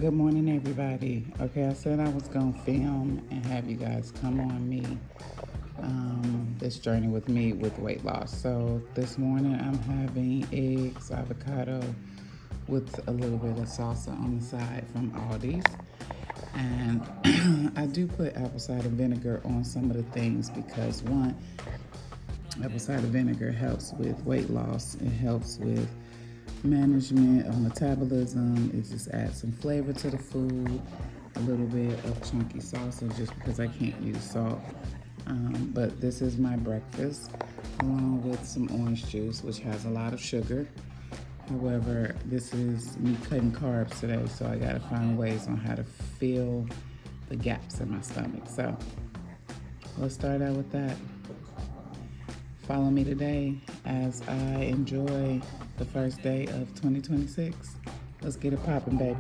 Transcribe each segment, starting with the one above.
Good morning, everybody. Okay, I said I was going to film and have you guys come on me, this journey with me with weight loss. So this morning I'm having eggs, avocado with a little bit of salsa on the side from Aldi's. And I do put apple cider vinegar on some of the things because one, apple cider vinegar helps with weight loss. It helps with management of metabolism. It just adds some flavor to the food, a little bit of chunky salsa just because I can't use salt. But this is my breakfast along with some orange juice, which has a lot of sugar. However, this is me cutting carbs today, so I gotta find ways on how to fill the gaps in my stomach. So let's start out with that. Follow me today as I enjoy the first day of 2026. Let's get it popping, baby.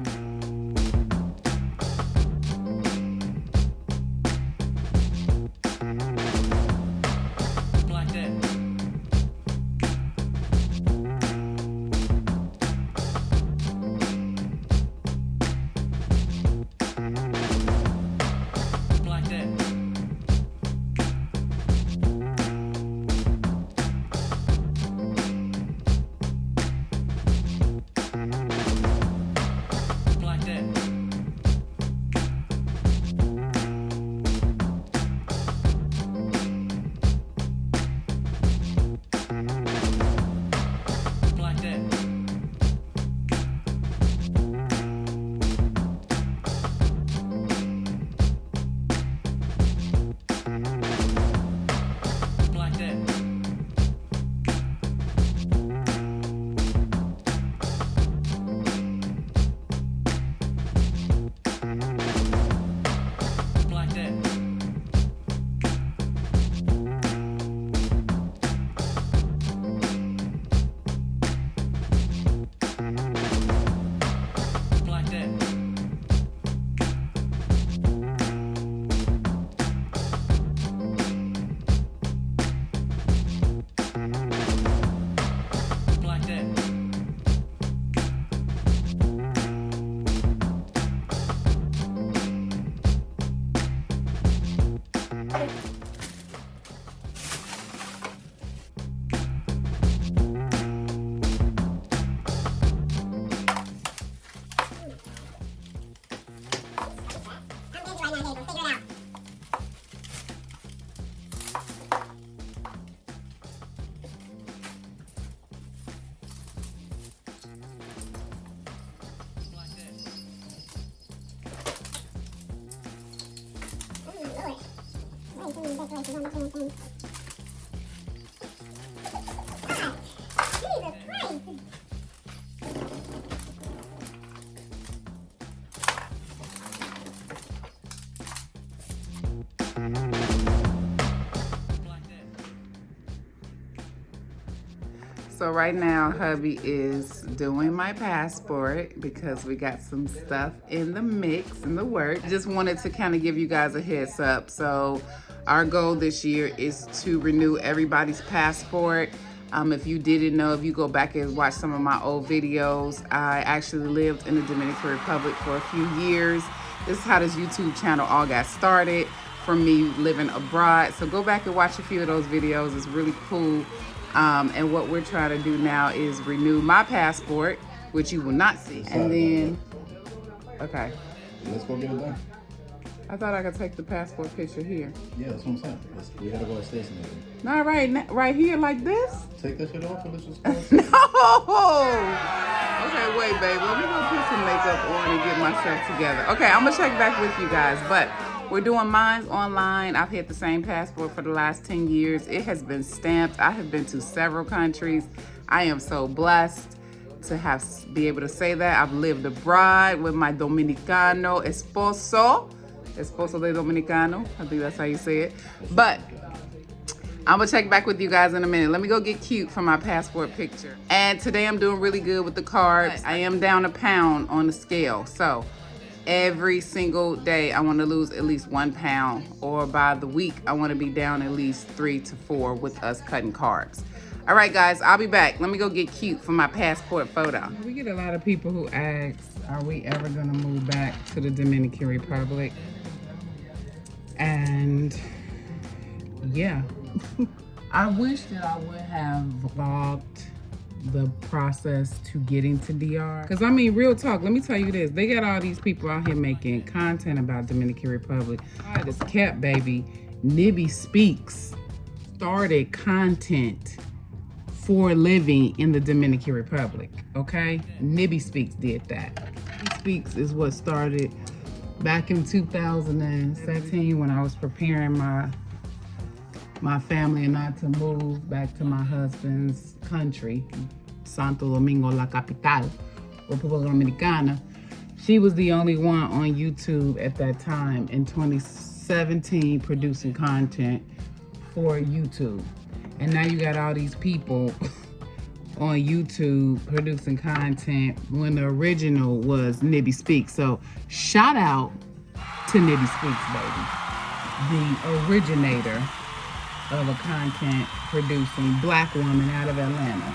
So right now, hubby is doing my passport because we got some stuff in the mix, in the work. Just wanted to kind of give you guys a heads up. So our goal this year is to renew everybody's passport. If you didn't know, if you go back and watch some of my old videos, I actually lived in the Dominican Republic for a few years. This is how this YouTube channel all got started, from me living abroad. So go back and watch a few of those videos. It's really cool. And what we're trying to do now is renew my passport, which you will not see. And then, okay. Let's go get it done. I thought I could take the passport picture here. Yeah, that's what I'm saying. We gotta go to station. Not right here like this? Take that shit off and let's just go. No! Okay, wait, babe. Let me go put some makeup on and get myself together. Okay, I'm gonna check back with you guys, but we're doing mine online. I've had the same passport for the last 10 years. It has been stamped. I have been to several countries. I am so blessed to be able to say that. I've lived abroad with my Dominicano esposo de Dominicano. I think that's how you say it. But I'm gonna check back with you guys in a minute. Let me go get cute for my passport picture. And today I'm doing really good with the carbs. I am down a pound on the scale. So every single day I want to lose at least 1 pound, or by the week I want to be down at least 3 to 4 with us cutting carbs. All right, guys, I'll be back. Let me go get cute for my passport photo. We get a lot of people who ask, are we ever going to move back to the Dominican Republic? And yeah, I wish that I would have vlogged the process to getting to DR. Because I mean, real talk, let me tell you this. They got all these people out here making content about Dominican Republic. This cat baby, Nibby Speaks, started content for a living in the Dominican Republic, okay? Nibby Speaks did that. Nibby Speaks is what started back in 2017 when I was preparing my family and I to move back to my husband's country, Santo Domingo, la capital, República Dominicana. She was the only one on YouTube at that time in 2017 producing content for YouTube. And now you got all these people on YouTube producing content when the original was Nibby Speaks. So shout out to Nibby Speaks, baby. The originator of a content producing black woman out of Atlanta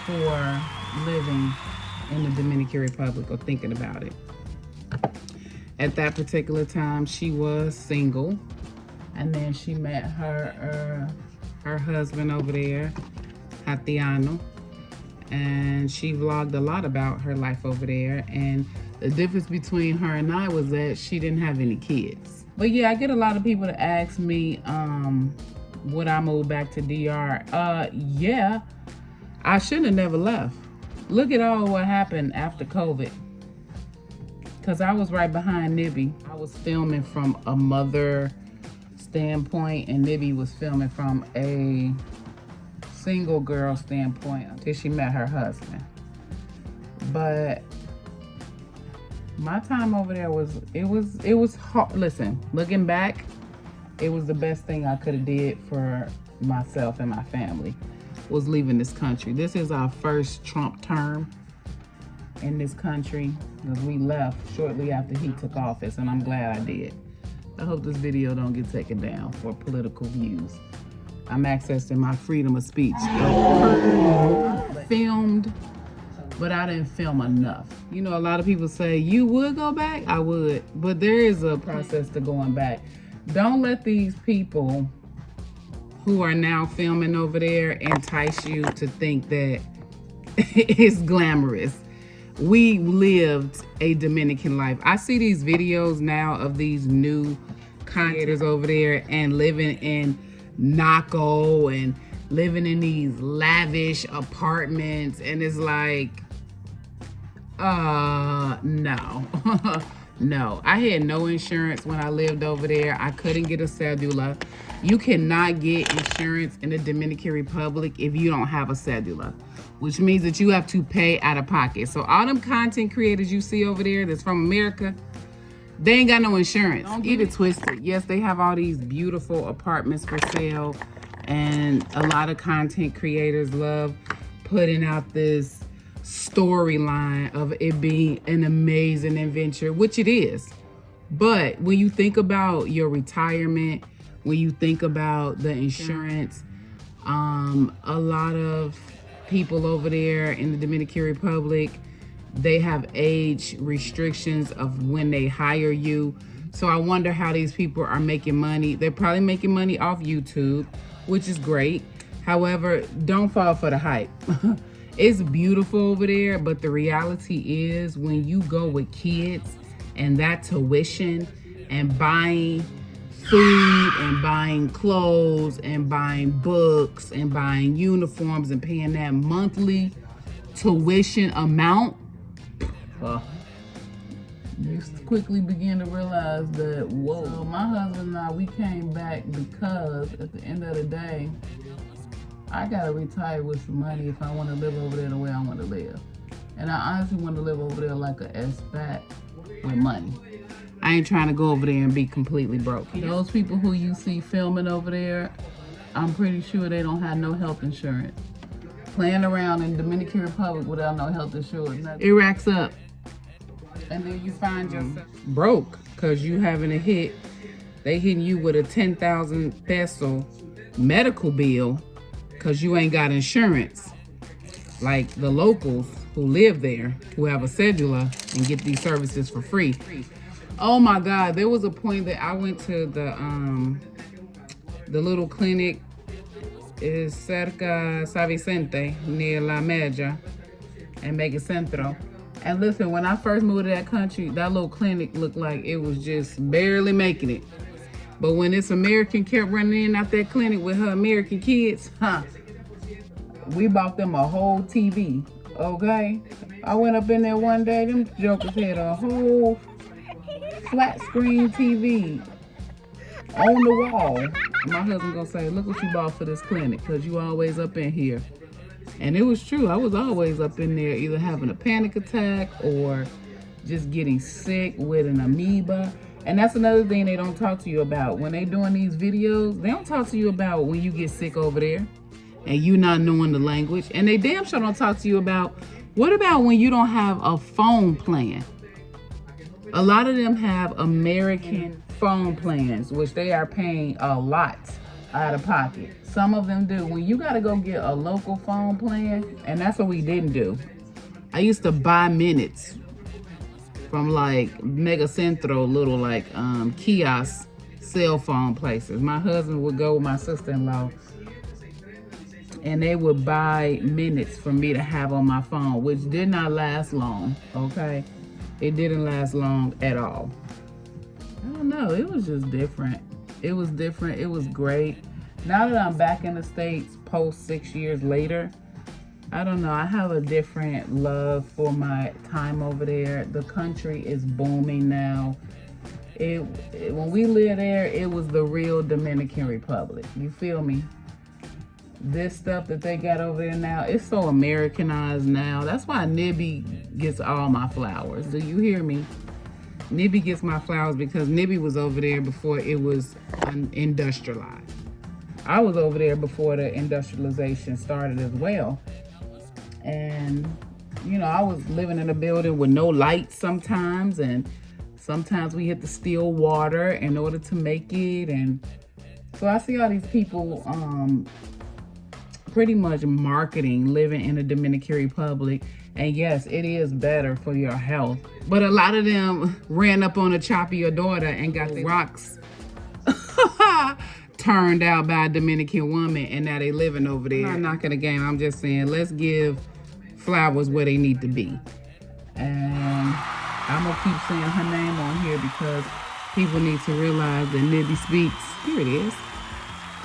for living in the Dominican Republic or thinking about it. At that particular time, she was single, and then she met her husband over there, Hatiano, and she vlogged a lot about her life over there. And the difference between her and I was that she didn't have any kids. But yeah, I get a lot of people to ask me, would I move back to DR? Yeah, I should have never left. Look at all what happened after COVID. Because I was right behind Nibby. I was filming from a mother standpoint, and Nibby was filming from a single girl standpoint until she met her husband. But my time over there was hard. Listen, looking back, it was the best thing I could have did for myself and my family, was leaving this country. This is our first Trump term in this country, because we left shortly after he took office, and I'm glad I did. I hope this video don't get taken down for political views. I'm accessing my freedom of speech. Filmed, but I didn't film enough. You know, a lot of people say, you would go back? I would, but there is a process to going back. Don't let these people who are now filming over there entice you to think that it's glamorous. We lived a Dominican life. I see these videos now of these new creators over there and living in Naco and living in these lavish apartments, and it's like, no. No, I had no insurance when I lived over there. I couldn't get a cedula. You cannot get insurance in the Dominican Republic if you don't have a cedula, which means that you have to pay out of pocket. So all them content creators you see over there that's from America, they ain't got no insurance. Don't get it twisted. Yes, they have all these beautiful apartments for sale, and a lot of content creators love putting out this storyline of it being an amazing adventure, which it is. But when you think about your retirement, when you think about the insurance, a lot of people over there in the Dominican Republic, they have age restrictions of when they hire you. So I wonder how these people are making money. They're probably making money off YouTube, which is great. However, don't fall for the hype. It's beautiful over there, but the reality is when you go with kids and that tuition and buying food and buying clothes and buying books and buying uniforms and paying that monthly tuition amount, you quickly begin to realize that, whoa. So my husband and I, we came back because at the end of the day, I gotta retire with some money if I want to live over there the way I want to live. And I honestly want to live over there like an expat with money. I ain't trying to go over there and be completely broke. Those people who you see filming over there, I'm pretty sure they don't have no health insurance. Playing around in Dominican Republic without no health insurance, it racks up. And then you find yourself broke because you having a hit. They hitting you with a 10,000 peso medical bill because you ain't got insurance like the locals who live there, who have a cedula and get these services for free. Oh my God, there was a point that I went to the little clinic is cerca San Vicente, near La Meja and Mega Centro. And listen, when I first moved to that country, that little clinic looked like it was just barely making it. But when this American kept running in out that clinic with her American kids, we bought them a whole TV, okay? I went up in there one day, them jokers had a whole flat screen TV on the wall. My husband gonna say, look what you bought for this clinic, because you always up in here. And it was true, I was always up in there either having a panic attack or just getting sick with an amoeba. And that's another thing they don't talk to you about. When they doing these videos, they don't talk to you about when you get sick over there and you not knowing the language. And they damn sure don't talk to you about, what about when you don't have a phone plan? A lot of them have American phone plans, which they are paying a lot out of pocket. Some of them do. When you gotta go get a local phone plan, and that's what we didn't do. I used to buy minutes from like Mega Centro, little like kiosk cell phone places. My husband would go with my sister-in-law and they would buy minutes for me to have on my phone, which did not last long, okay? It didn't last long at all. I don't know, it was just different. It was different, it was great. Now that I'm back in the States post 6 years later, I don't know, I have a different love for my time over there. The country is booming now. When we lived there, it was the real Dominican Republic. You feel me? This stuff that they got over there now, it's so Americanized now. That's why Nibby gets all my flowers. Do you hear me? Nibby gets my flowers because Nibby was over there before it was industrialized. I was over there before the industrialization started as well. And, you know, I was living in a building with no lights sometimes, and sometimes we had to steal water in order to make it. And so I see all these people pretty much marketing living in the Dominican Republic. And yes, it is better for your health. But a lot of them ran up on a choppy daughter and got the rocks turned out by a Dominican woman, and now they living over there. I'm not knocking the game. I'm just saying, let's give flowers where they need to be. And I'm gonna keep saying her name on here because people need to realize that Nibby Speaks, here it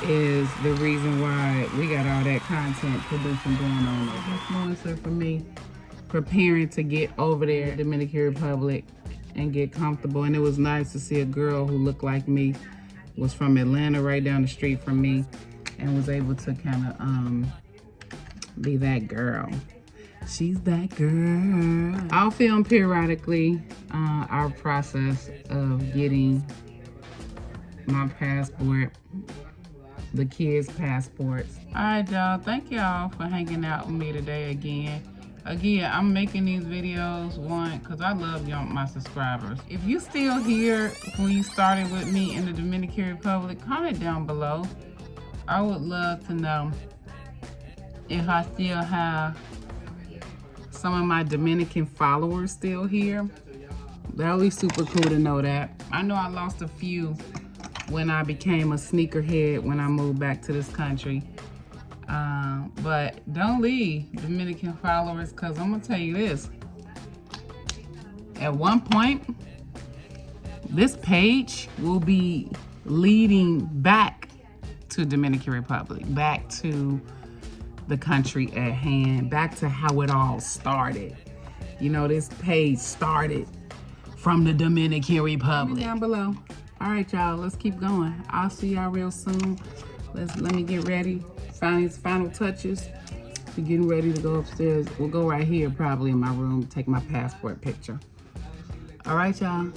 is the reason why we got all that content producing going on. Influencer for me, preparing to get over there, Dominican Republic, and get comfortable. And it was nice to see a girl who looked like me, was from Atlanta, right down the street from me, and was able to kind of be that girl. She's that girl. I'll film periodically our process of getting my passport, the kids' passports. All right, y'all. Thank y'all for hanging out with me today again. Again, I'm making these videos, one, because I love y'all, my subscribers. If you still here when you started with me in the Dominican Republic, comment down below. I would love to know if I still have some of my Dominican followers still here. That would be super cool to know that. I know I lost a few when I became a sneakerhead when I moved back to this country. But don't leave Dominican followers, because I'm gonna tell you this. At one point, this page will be leading back to Dominican Republic, back to the country at hand, back to how it all started. You know, this page started from the Dominican Republic. Down below. All right, y'all, let's keep going. I'll see y'all real soon. Let me get ready. Final touches. We're getting ready to go upstairs. We'll go right here, probably in my room, take my passport picture. All right, y'all.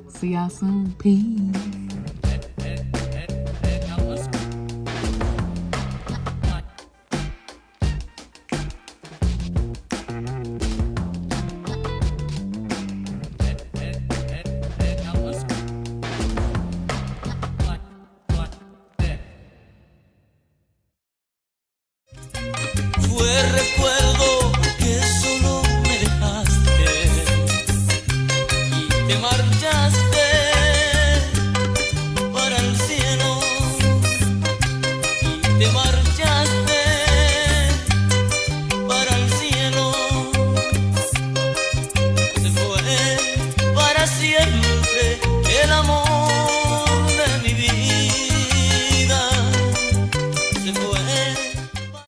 See y'all soon. Peace.